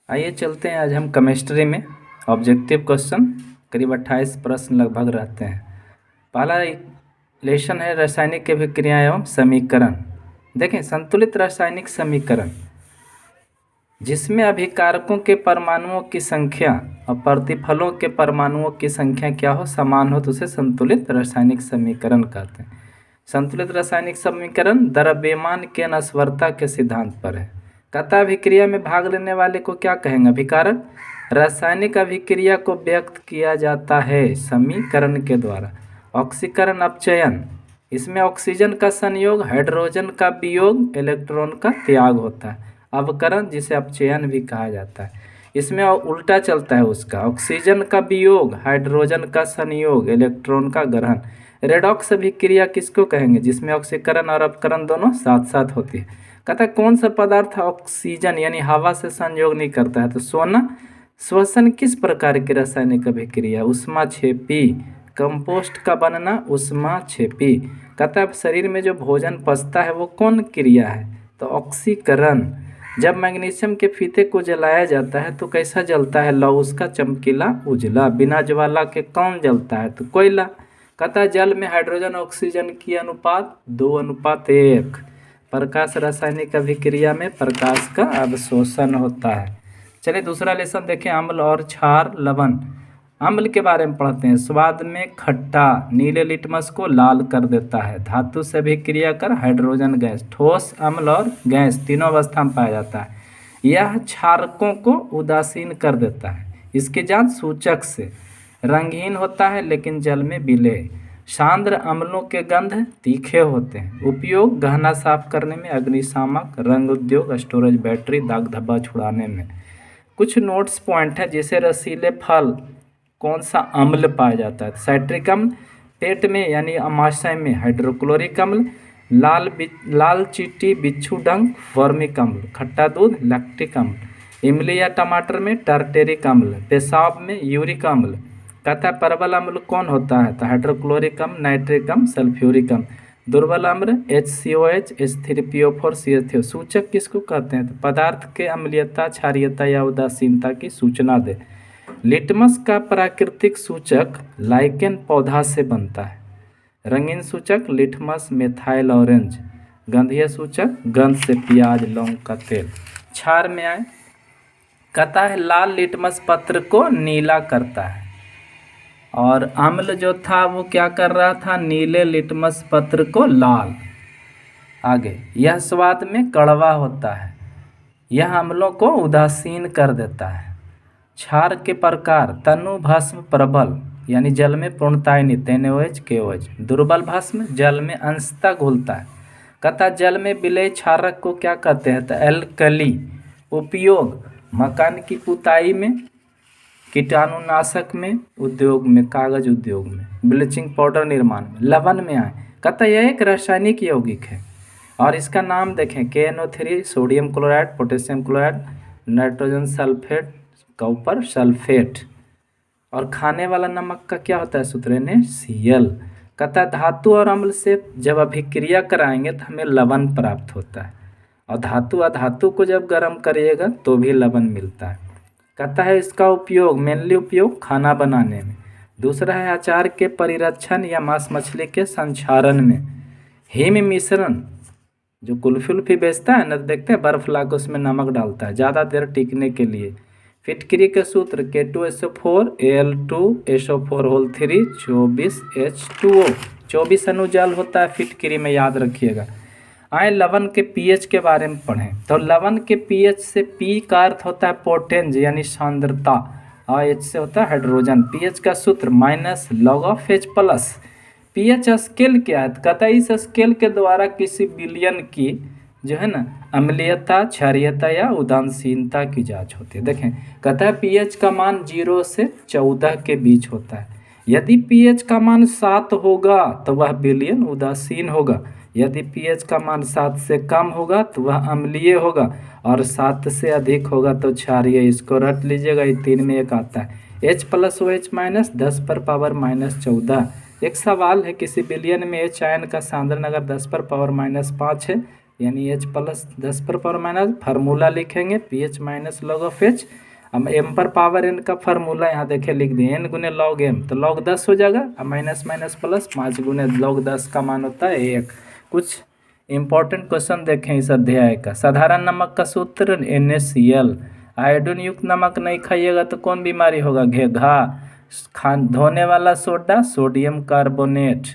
आइए चलते हैं। आज हम केमिस्ट्री में ऑब्जेक्टिव क्वेश्चन करीब 28 प्रश्न लगभग रहते हैं। पहला लेसन है रासायनिक अभिक्रिया एवं समीकरण। देखें, संतुलित रासायनिक समीकरण जिसमें अभिकारकों के परमाणुओं की संख्या और प्रतिफलों के परमाणुओं की संख्या क्या हो, समान हो, तो उसे संतुलित रासायनिक समीकरण कहते हैं। संतुलित रासायनिक समीकरण द्रव्यमान के नस्वर्ता के सिद्धांत पर है। कहता अभिक्रिया में भाग लेने वाले को क्या कहेंगे? अभिकारक। रासायनिक अभिक्रिया को व्यक्त किया जाता है समीकरण के द्वारा। ऑक्सीकरण अपचयन, इसमें ऑक्सीजन का संयोग, हाइड्रोजन का वियोग, इलेक्ट्रॉन का त्याग होता है। अवकरण, जिसे अपचयन भी कहा जाता है, इसमें उल्टा चलता है उसका। ऑक्सीजन का वियोग, हाइड्रोजन का संयोग, इलेक्ट्रॉन का ग्रहण। रेडॉक्स अभिक्रिया किसको कहेंगे? जिसमें ऑक्सीकरण और अपकरण दोनों साथ साथ होती है। कहता है कौन सा पदार्थ ऑक्सीजन यानी हवा से संयोग नहीं करता है? तो सोना। श्वसन किस प्रकार की रासायनिक अभिक्रिया? ऊष्माक्षेपी। कंपोस्ट का बनना ऊष्माक्षेपी। कहता है शरीर में जो भोजन पचता है वो कौन क्रिया है? तो ऑक्सीकरण। जब मैग्नीशियम के फीते को जलाया जाता है तो कैसा जलता है? लौ उसका चमकीला उजला। बिना ज्वाला के कौन जलता है? तो कोयला। कहता है जल में हाइड्रोजन ऑक्सीजन की अनुपात 2:1। प्रकाश रासायनिक अभिक्रिया में प्रकाश का अवशोषण होता है। चलिए दूसरा लेसन देखें, अम्ल और क्षार लवण। अम्ल के बारे में पढ़ते हैं। स्वाद में खट्टा, नीले लिटमस को लाल कर देता है। धातु से अभिक्रिया कर हाइड्रोजन गैस, ठोस, अम्ल और गैस तीनों अवस्था में पाया जाता है। यह क्षारकों को उदासीन कर देता है। इसकी जांच सूचक से। रंगहीन होता है लेकिन जल में विलेय। सांद्र अम्लों के गंध तीखे होते हैं। उपयोग गहना साफ करने में, अग्निशामक, रंग उद्योग, स्टोरेज, बैटरी, दाग धब्बा छुड़ाने में। कुछ नोट्स पॉइंट है, जैसे रसीले फल कौन सा अम्ल पाया जाता है? साइट्रिक अम्ल। पेट में यानी अमाशय में हाइड्रोक्लोरिक अम्ल। लाल चींटी, बिच्छू डंक, वर्मिक अम्ल। खट्टा दूध लैक्टिक अम्ल। इमली या टमाटर में टार्टेरिक अम्ल। पेशाब में यूरिक अम्ल। कहता है परबल अम्ल कौन होता है? तो हाइड्रोक्लोरिक अम्ल, नाइट्रिक अम्ल, सल्फ्यूरिक अम्ल। दुर्बल अम्ल HCOH, H3PO4, CH3। सूचक किसको कहते हैं? तो पदार्थ के अम्लीयता, क्षारीयता या उदासीनता की सूचना दे। लिटमस का प्राकृतिक सूचक लाइकेन पौधा से बनता है। रंगीन सूचक लिटमस, मेथाइल ऑरेंज। गंधीय सूचक गंध से प्याज, लौंग का तेल। क्षार में आए, कहता है लाल लिटमस पत्र को नीला करता है और अम्ल जो था वो क्या कर रहा था? नीले लिटमस पत्र को लाल। आगे, यह स्वाद में कड़वा होता है। यह अम्लों को उदासीन कर देता है। क्षार के प्रकार, तनु भस्म, प्रबल यानी जल में पूर्णतः नहीं, NaOH, KOH। दुर्बल भस्म, जल में अंशतः घुलता है। कहता जल में विलेय क्षारक को क्या कहते हैं? तो एल्कली। उपयोग मकान की पुताई में, कीटाणुनाशक में, उद्योग में, कागज उद्योग में, ब्लीचिंग पाउडर निर्माण में। लवण में आए, कहता यह एक रासायनिक यौगिक है और इसका नाम देखें, KNO3, sodium chloride, potassium chloride, nitrogen sulphate, copper sulphate. और खाने वाला नमक का क्या होता है सूत्र? NaCl। कहता है धातु और अम्ल से जब अभिक्रिया कराएंगे तो हमें लवण प्राप्त होता है और धातु अधातु को जब गर्म करिएगा तो भी लवण मिलता है। कहता है इसका उपयोग, मेनली उपयोग खाना बनाने में। दूसरा है अचार के परिरक्षण या मांस मछली के संक्षारण में। हिम मिश्रण, जो कुल्फी उल्फी बेचता है ना, देखते हैं बर्फ ला के उसमें नमक डालता है ज़्यादा देर टिकने के लिए। फिटकरी के सूत्र K2SO4 Al2SO4 होल 3 24H2O। 24 अणु जल होता है फिटकरी में, याद रखिएगा। आए लवण के pH के बारे में पढ़ें। तो लवण के pH से P का अर्थ होता है पोटेंज यानी सांद्रता और H से होता है हाइड्रोजन। pH का सूत्र -log(H+). pH स्केल क्या है? तो कहता है इस स्केल के द्वारा किसी विलयन की जो है ना अम्लीयता, क्षारीयता या उदासीनता की जांच होती है। देखें, कहता है pH का मान 0 से 14 के बीच होता है। यदि pH का मान 7 होगा तो वह विलयन उदासीन होगा। यदि pH का मान 7 से कम होगा तो वह अम्लीय होगा और 7 से अधिक होगा तो क्षारीय। इसको रट लीजिएगा, ये 3 में 1 आता है। H+OH- 10⁻⁻14। एक सवाल है, किसी विलयन में H आयन का सांद्रण अगर 10⁻⁻5 है यानी H प्लस 10 पर पावर माइनस, फार्मूला लिखेंगे pH minus log of H। अब m पर पावर n का फार्मूला यहाँ देखे लिख दिए, n गुने लॉग m, तो लॉग 10 हो जाएगा। अब माइनस माइनस प्लस 5 गुने लॉग 10 का मान होता है 1। कुछ इंपॉर्टेंट क्वेश्चन देखें इस अध्याय का। साधारण नमक का सूत्र NaCl। आयोडीन युक्त नमक नहीं खाइएगा तो कौन बीमारी होगा? घेघा। धोने वाला सोडा सोडियम कार्बोनेट,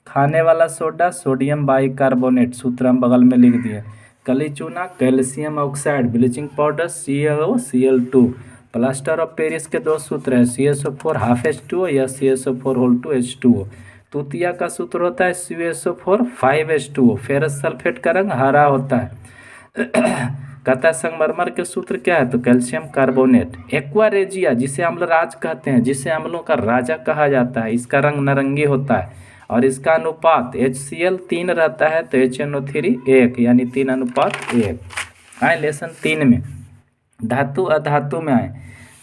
खाने वाला सोडा सोडियम बाइकार्बोनेट, सूत्र हम बगल में लिख दिए। कली चूना calcium oxide, bleaching powder CaOCl2। Plaster of Paris के दो सूत्र हैं, CaSO4 हाफ H2O या CaSO4 होल 2 H2O। तूतिया का सूत्र होता है CaSO4 5 H2O। फेरस सल्फेट का रंग हरा होता है। कथा संगमरमर के सूत्र क्या है? तो कैल्शियम कार्बोनेट। एक्वारेजिया जिसे अम्लराज कहते हैं, जिसे अम्लों का राजा कहा जाता है, इसका रंग नारंगी होता है और इसका अनुपात HCl 3 रहता है तो HNO3 1, यानी 3:1। आए लेसन 3 में धातु अधातु में आए।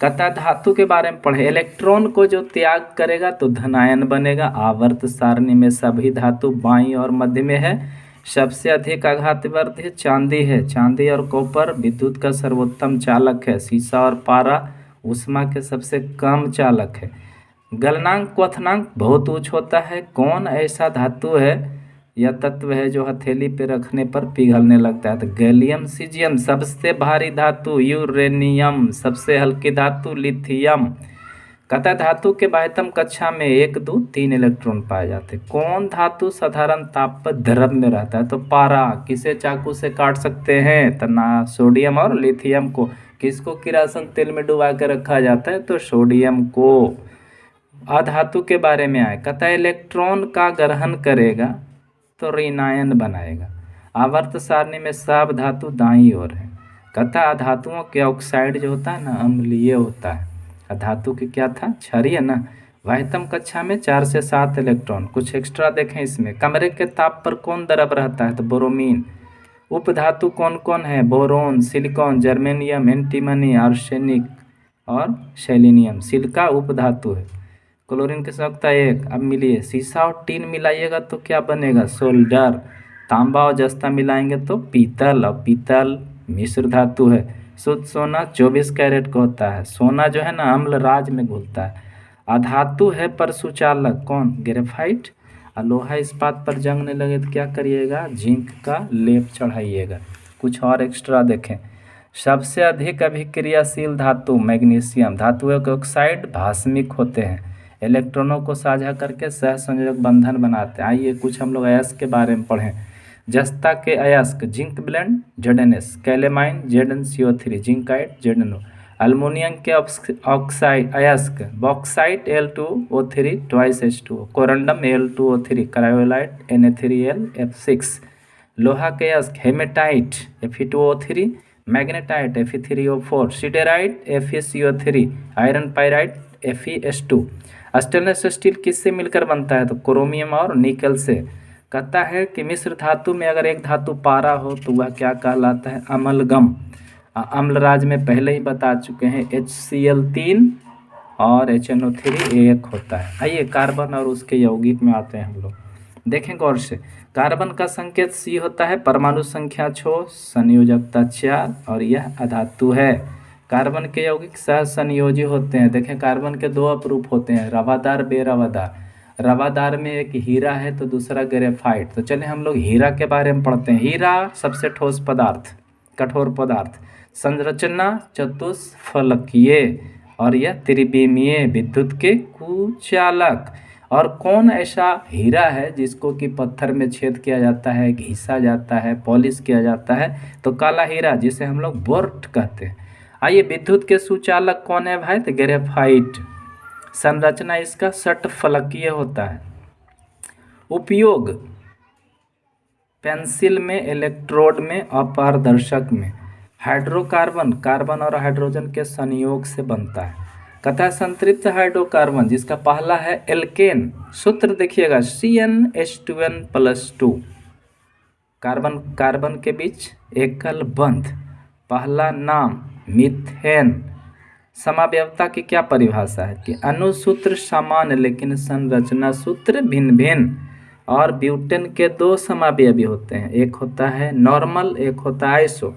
कथा धातु के बारे में पढ़े। इलेक्ट्रॉन को जो त्याग करेगा तो धनायन बनेगा। आवर्त सारणी में सभी धातु बाईं और मध्य में है। सबसे अधिक आघातवर्धी चांदी है। चांदी और कॉपर विद्युत का सर्वोत्तम चालक है। सीसा और पारा ऊष्मा के सबसे कम चालक है। गलनांक क्वथनांक बहुत उच्च होता है। कौन ऐसा धातु है या तत्व है जो हथेली पे रखने पर पिघलने लगता है? तो गैलियम सीजियम। सबसे भारी धातु यूरेनियम। सबसे हल्की धातु लिथियम। कथा धातु के बाह्यतम कक्षा में 1, 2, 3 इलेक्ट्रॉन पाए जाते हैं। कौन धातु साधारण ताप पर द्रव में रहता है? तो पारा। किसे चाकू से काट सकते हैं? तो ना सोडियम और लिथियम को। किसको किरासन तेल में डुबा के रखा जाता है? तो सोडियम को। अधातु के बारे में आए। कथा इलेक्ट्रॉन का ग्रहण करेगा तो ऋणायन बनाएगा। आवर्त सारणी में सब धातु दाईं ओर है। कथा अधातुओं के ऑक्साइड जो होता है ना अम्लीय होता है। अधातु की क्या था? क्षारीय ना। बाह्यतम कक्षा में 4 से 7 इलेक्ट्रॉन। कुछ एक्स्ट्रा देखें इसमें। कमरे के ताप पर कौन द्रव रहता है? तो बोरोमीन। उपधातु कौन कौन है? Boron, silicon, germanium, antimony, arsenic और सेलेनियम। सिलिका उपधातु है। क्लोरीन की संयोजकता 1। अब मिलिए सीसा और टीन मिलाइएगा तो क्या बनेगा? सोल्डर। तांबा और जस्ता मिलाएंगे तो पीतल, और पीतल मिश्र धातु है। शुद्ध सोना 24 कैरेट का होता है। सोना जो है ना अम्लराज में घुलता है। अधातु है पर सुचालक कौन? ग्रेफाइट। और लोहा इस्पात पर जंगने लगे तो क्या करिएगा? जिंक का लेप चढ़ाइएगा। कुछ और एक्स्ट्रा देखें। सबसे अधिक अभिक्रियाशील धातु मैग्नीशियम। धातुओं के ऑक्साइड भास्मिक होते हैं। इलेक्ट्रॉनों को साझा करके सहसंयोजक बंधन बनाते हैं। आइए कुछ हम लोग अयस्क के बारे में पढ़ें। जस्ता के अयस्क zinc blende ZNS, calamine ZnCO3, zincite ZnO। Aluminium के ऑक्साइड अयस्क bauxite Al2O3 twice H2O, corundum Al2O3, cryolite Na3LF6। लोहा के अयस्क haematite Fe2O3, magnetite Fe3O4, siderite FeCO3, iron pyrite FeS2। Stainless steel किससे मिलकर बनता है? तो क्रोमियम और निकल से। कहता है कि मिश्र धातु में अगर एक धातु पारा हो तो वह क्या कहलाता है? अमलगम। अम्लराज में पहले ही बता चुके हैं HCl 3 और HNO3 1 होता है। आइए कार्बन और उसके यौगिक में आते हैं हम लोग। देखें गौर से। कार्बन का संकेत C होता है, परमाणु संख्या 6, संयोजकता 4 और यह अधातु है। कार्बन के यौगिक सहसंयोजी होते हैं। देखें कार्बन के 2 अपरूप होते हैं, रवादार बेरवादार। रवादार में एक हीरा है तो दूसरा ग्रेफाइट। तो चलिए हम लोग हीरा के बारे में पढ़ते हैं। हीरा सबसे ठोस पदार्थ, कठोर पदार्थ। संरचना चतुष्फलकीय और यह त्रिविमीय, विद्युत के कुचालक। और कौन ऐसा हीरा है जिसको कि पत्थर में छेद किया जाता है, घिसा जाता है, पॉलिश किया जाता है? तो काला हीरा, जिसे हम लोग बोर्ट कहते हैं। आइए विद्युत के सुचालक कौन है भाई? तो ग्रेफाइट। संरचना इसका षटफलकीय होता है। उपयोग पेंसिल में, इलेक्ट्रोड में, अपारदर्शक में। हाइड्रोकार्बन कार्बन और हाइड्रोजन के संयोग से बनता है। कथा संतृप्त हाइड्रोकार्बन जिसका पहला है एल्केन। सूत्र देखिएगा CnH2n+2। कार्बन कार्बन के बीच एकल बंध, पहला नाम मीथेन। समावयवता की क्या परिभाषा है? कि अणुसूत्र समान लेकिन संरचना सूत्र भिन्न भिन्न। और ब्यूटेन के 2 समावयवी होते हैं, एक होता है नॉर्मल, एक होता है आइसो।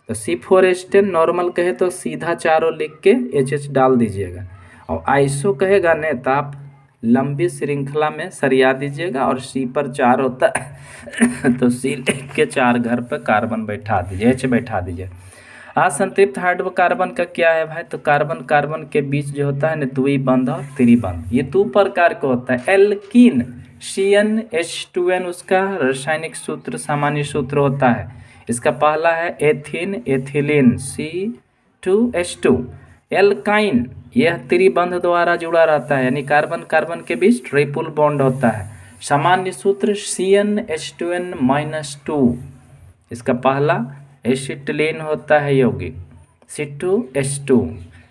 तो C4H10 नॉर्मल कहे तो सीधा चारों लिख के HH डाल दीजिएगा, और आइसो कहेगा ने तो आप लंबी श्रृंखला में सरिया दीजिएगा, और C पर 4 होता है तो C लिख के 4 घर पर कार्बन बैठा दीजिए, H बैठा दीजिए। असंतृप्त हाइड्रोकार्बन का क्या है भाई, तो कार्बन कार्बन के बीच जो होता है ना द्विबंध और त्रिबंध, ये 2 प्रकार का होता है। एल्कीन CnH2n उसका रासायनिक सूत्र सामान्य सूत्र होता है। इसका पहला है एथीन एथिलीन C2H2। एल्काइन यह त्रिबंध द्वारा जुड़ा रहता है, यानी कार्बन कार्बन के बीच ट्रिपल बॉन्ड होता है। सामान्य सूत्र CnH2n-2। इसका पहला एसिटिलीन होता है यौगिक C2H2।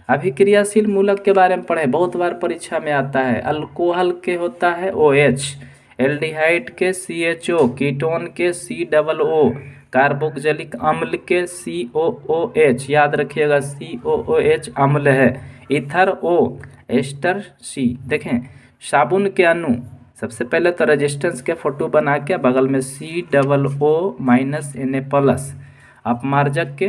अभिक्रियाशील मूलक के बारे में पढ़े, बहुत बार परीक्षा में आता है। अल्कोहल के होता है OH, एल्डिहाइड के CHO, कीटोन के COO, कार्बोक्जिलिक अम्ल के COOH, याद रखिएगा COOH अम्ल है। Ether O, ester C। देखें साबुन के अणु, सबसे पहले तो रेजिस्टेंस के फोटो बना के बगल में COO-Na+, अपमार्जक के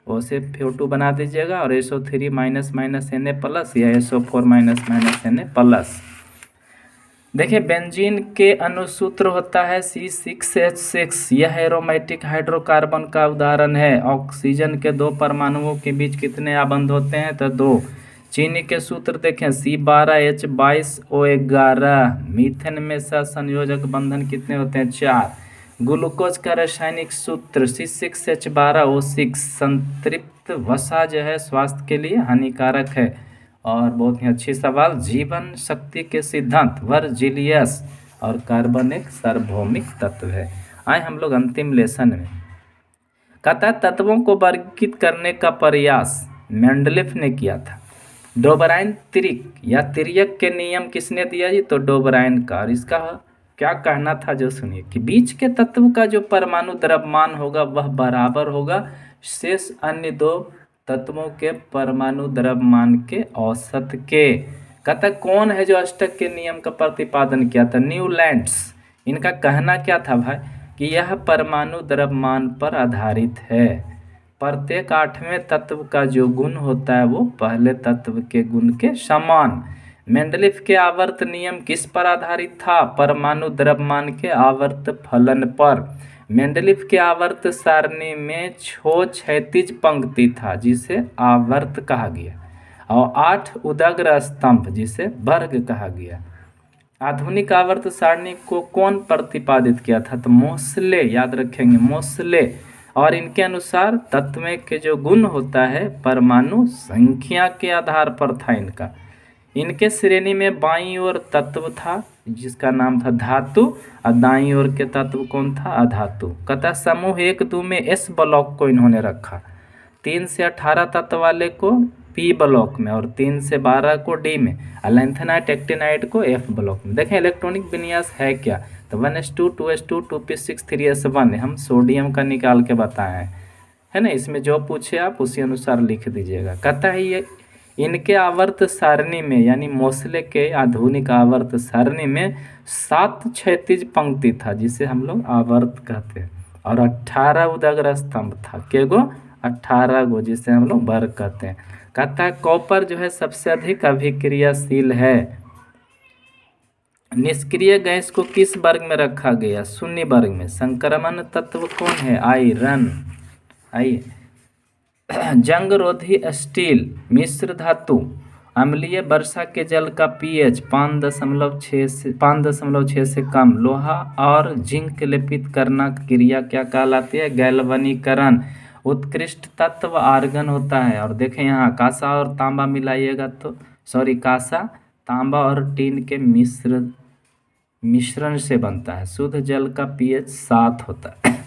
O से फोटो बना दीजिएगा, और SO3 -Na+ या SO4 -Na+। देखिए बेंजीन के अनुसूत्र होता है C6H6, यह एरोमेटिक हाइड्रोकार्बन का उदाहरण है। ऑक्सीजन के 2 परमाणुओं के बीच कितने आबंध होते हैं, तो 2। चीनी के सूत्र देखें C12H22O11। मीथेन में सहसंयोजक बंधन कितने होते हैं, 4। ग्लूकोज का रासायनिक सूत्र C6H12O6। संतृप्त वसा जो है स्वास्थ्य के लिए हानिकारक है। और बहुत ही अच्छी सवाल, जीवन शक्ति के सिद्धांत वर्जिलियस, और कार्बन एक सार्वभौमिक तत्व है। आए हम लोग अंतिम लेसन में। कहता है तत्वों को वर्गीकृत करने का प्रयास मेंडलीफ ने किया था। डोबराइन त्रिक या तिर्यक के नियम किसने दिया जी, तो डोबराइन का। और इसका क्या कहना था जो सुनिए, कि बीच के तत्व का जो परमाणु द्रव्यमान होगा वह बराबर होगा शेष अन्य 2 तत्वों के परमाणु द्रव्यमान के औसत के। कहता कौन है जो अष्टक के नियम का प्रतिपादन किया था, न्यूलैंड्स। इनका कहना क्या था भाई, कि यह परमाणु द्रव्यमान पर आधारित है। प्रत्येक 8वें तत्व का जो गुण होता है वो पहले तत्व के गुण के समान। मेंडलीफ के आवर्त नियम किस पर आधारित था, परमाणु द्रव्यमान के आवर्त फलन पर। मेंडलीफ के आवर्त सारणी में क्षैतिज पंक्ति था जिसे आवर्त कहा गया, और 8 उदग्र स्तंभ जिसे वर्ग कहा गया। आधुनिक आवर्त सारणी को कौन प्रतिपादित किया था, तो मोसले, याद रखेंगे मोसले। और इनके अनुसार तत्व के जो गुण होता है परमाणु संख्या के आधार पर था इनका। इनके श्रेणी में बाईं ओर तत्व था जिसका नाम था धातु, और दाईं ओर के तत्व कौन था, अधातु। कहता समूह 1, 2 में S ब्लॉक को इन्होंने रखा, 3 से 18 तत्व वाले को P ब्लॉक में, और 3 से 12 को D में, और लैंथेनाइट एक्टिनाइट को F ब्लॉक में। देखें इलेक्ट्रॉनिक विन्यास है क्या, तो 1s2 2s2 2p6 3s1 हम सोडियम का निकाल के बताए है ना। इसमें जो पूछे आप उसी अनुसार लिख दीजिएगा। कहता है ये इनके आवर्त सारणी में, यानी मोसले के आधुनिक आवर्त सारणी में 7 क्षैतिज पंक्ति था जिसे हम लोग आवर्त कहते हैं, और 18 उदग्र स्तंभ था, के गो 18 गो जिसे हम लोग वर्ग कहते हैं। कहता है कॉपर जो है सबसे अधिक अभिक्रियाशील है। निष्क्रिय गैस को किस वर्ग में रखा गया, शून्य वर्ग में। संक्रमण तत्व कौन है, आयरन। आइए जंगरोधी स्टील मिश्र धातु, अम्लीय वर्षा के जल का pH 5.6 से कम, लोहा और जिंक लेपित करना क्रिया क्या कहलाती है, गैल्वनीकरण। उत्कृष्ट तत्व आर्गन होता है। और देखें यहाँ कांसा और तांबा मिलाइएगा तो कांसा तांबा और टीन के मिश्रण से बनता है। शुद्ध जल का pH 7 होता है।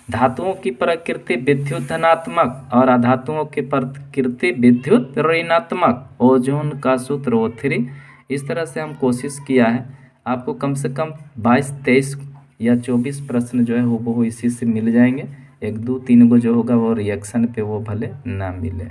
धातुओं की प्रकृति विद्युत धनात्मक और अधातुओं की प्रकृति विद्युत ऋणात्मक। ओजोन का सूत्र O3। इस तरह से हम कोशिश किया है आपको कम से कम 22, 23 या 24 प्रश्न जो है वो इसी से मिल जाएंगे। 1, 2, 3 गो जो होगा वो रिएक्शन पे वो भले ना मिले।